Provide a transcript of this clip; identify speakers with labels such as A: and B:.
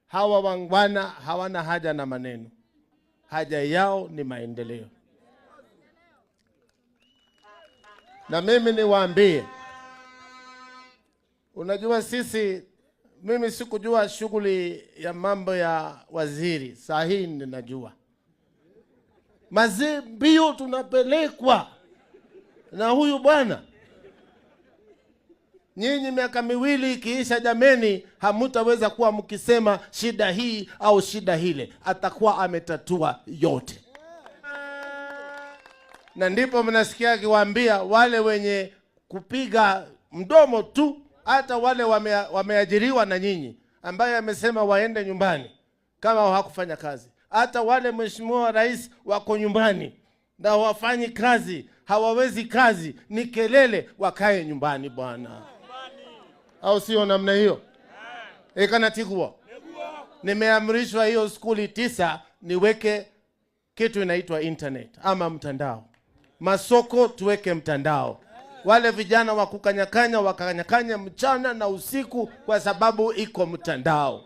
A: Hawa wangwana hawana haja na maneno, haja yao ni maendeleo. Na mimi niwaambie, unajua mimi sikujua shughuli ya mambo ya waziri, saa hii ninajua. Mbio tunapelekwa na huyu bwana. Nyinyi miaka miwili ikiisha, jameni, hamutaweza kuwa mkisema shida hii au shida hile. Atakuwa ametatua yote. Na ndipo mnasikia akiwaambia wale wenye kupiga mdomo tu, hata wale wameajiriwa na nyinyi, ambaye amesema waende nyumbani kama hawakufanya kazi. Hata wale mheshimiwa rais wako nyumbani na wafanyi kazi, hawawezi kazi, ni kelele, wakae nyumbani bwana. Au sio namna hiyo? Kana tikuwa. Nimeamrishwa hiyo skuli 9 niweke kitu inaitwa internet ama mtandao. Masoko tuweke mtandao. Wale vijana wakukanyakanya wakanyakanya mchana na usiku kwa sababu iko mtandao.